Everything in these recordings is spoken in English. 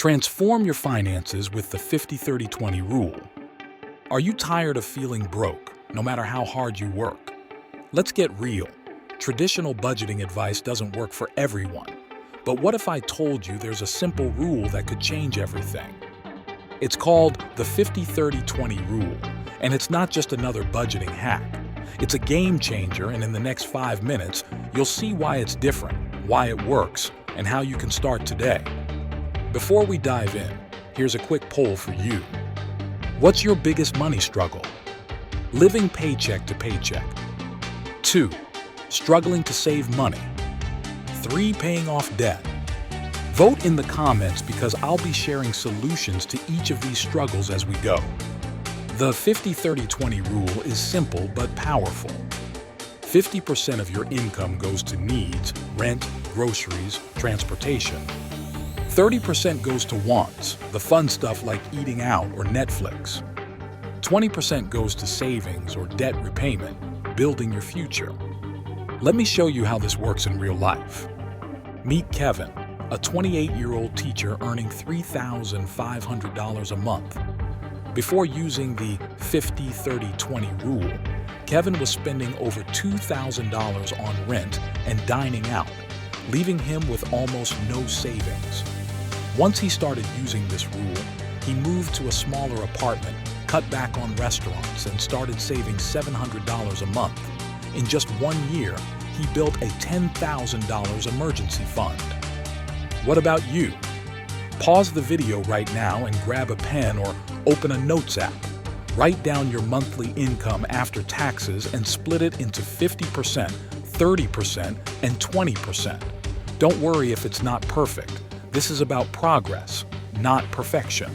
Transform your finances with the 50-30-20 rule. Are you tired of feeling broke, no matter how hard you work? Let's get real. Traditional budgeting advice doesn't work for everyone. But what if I told you there's a simple rule that could change everything? It's called the 50-30-20 rule, and it's not just another budgeting hack. It's a game changer, and in the next 5 minutes, you'll see why it's different, why it works, and how you can start today. Before we dive in, here's a quick poll for you. What's your biggest money struggle? Living paycheck to paycheck. 2. Struggling to save money. 3. Paying off debt. Vote in the comments because I'll be sharing solutions to each of these struggles as we go. The 50-30-20 rule is simple but powerful. 50% of your income goes to needs, rent, groceries, transportation. 30% goes to wants, the fun stuff like eating out or Netflix. 20% goes to savings or debt repayment, building your future. Let me show you how this works in real life. Meet Kevin, a 28-year-old teacher earning $3,500 a month. Before using the 50-30-20 rule, Kevin was spending over $2,000 on rent and dining out, leaving him with almost no savings. Once he started using this rule, he moved to a smaller apartment, cut back on restaurants, and started saving $700 a month. In just 1 year, he built a $10,000 emergency fund. What about you? Pause the video right now and grab a pen or open a notes app. Write down your monthly income after taxes and split it into 50%, 30%, and 20%. Don't worry if it's not perfect. This is about progress, not perfection.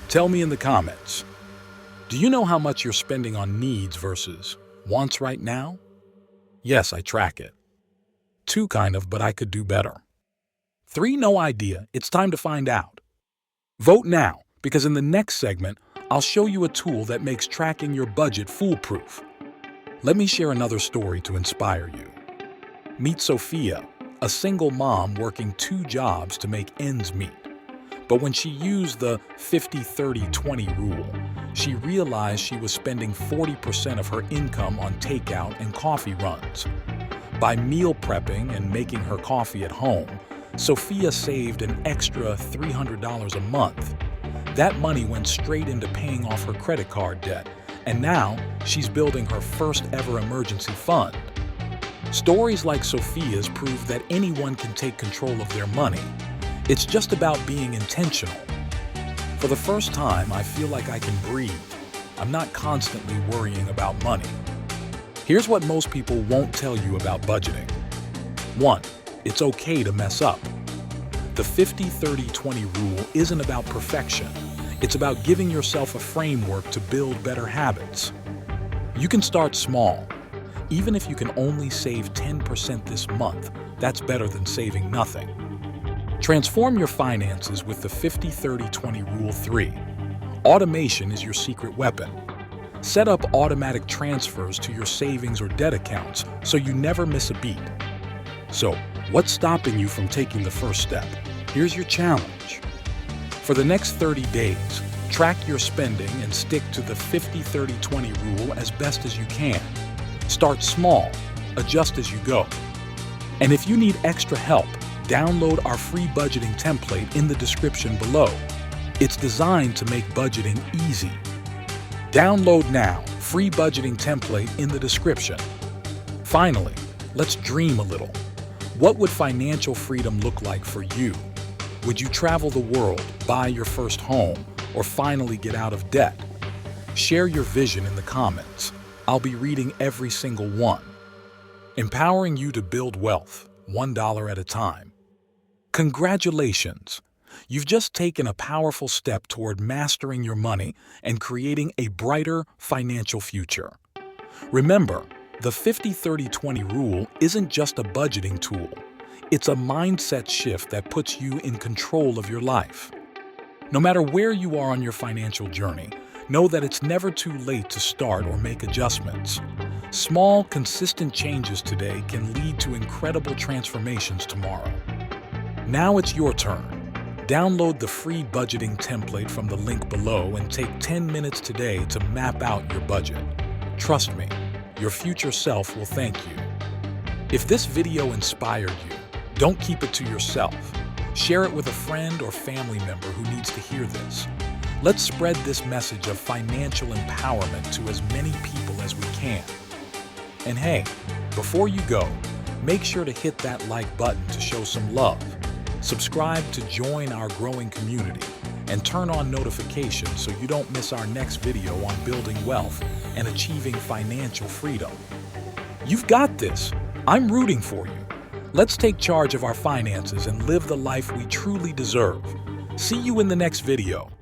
Tell me in the comments, do you know how much you're spending on needs versus wants right now? Yes, I track it. 2 kind of, but I could do better. 3, no idea. It's time to find out. Vote now, because in the next segment, I'll show you a tool that makes tracking your budget foolproof. Let me share another story to inspire you. Meet Sophia, a single mom working 2 jobs to make ends meet. But when she used the 50-30-20 rule, she realized she was spending 40% of her income on takeout and coffee runs. By meal prepping and making her coffee at home, Sophia saved an extra $300 a month. That money went straight into paying off her credit card debt, and now she's building her first ever emergency fund. Stories like Sophia's prove that anyone can take control of their money. It's just about being intentional. For the first time, I feel like I can breathe. I'm not constantly worrying about money. Here's what most people won't tell you about budgeting. 1. It's okay to mess up. The 50-30-20 rule isn't about perfection. It's about giving yourself a framework to build better habits. You can start small. Even if you can only save 10% this month, that's better than saving nothing. Transform your finances with the 50-30-20 Rule 3. Automation is your secret weapon. Set up automatic transfers to your savings or debt accounts so you never miss a beat. So, what's stopping you from taking the first step? Here's your challenge. For the next 30 days, track your spending and stick to the 50-30-20 rule as best as you can. Start small, adjust as you go. And if you need extra help, download our free budgeting template in the description below. It's designed to make budgeting easy. Download now, free budgeting template in the description. Finally, let's dream a little. What would financial freedom look like for you? Would you travel the world, buy your first home, or finally get out of debt? Share your vision in the comments. I'll be reading every single one. Empowering you to build wealth, $1 at a time. Congratulations! You've just taken a powerful step toward mastering your money and creating a brighter financial future. Remember, the 50-30-20 rule isn't just a budgeting tool. It's a mindset shift that puts you in control of your life. No matter where you are on your financial journey, know that it's never too late to start or make adjustments. Small, consistent changes today can lead to incredible transformations tomorrow. Now it's your turn. Download the free budgeting template from the link below and take 10 minutes today to map out your budget. Trust me, your future self will thank you. If this video inspired you, don't keep it to yourself. Share it with a friend or family member who needs to hear this. Let's spread this message of financial empowerment to as many people as we can. And hey, before you go, make sure to hit that like button to show some love. Subscribe to join our growing community and turn on notifications so you don't miss our next video on building wealth and achieving financial freedom. You've got this. I'm rooting for you. Let's take charge of our finances and live the life we truly deserve. See you in the next video.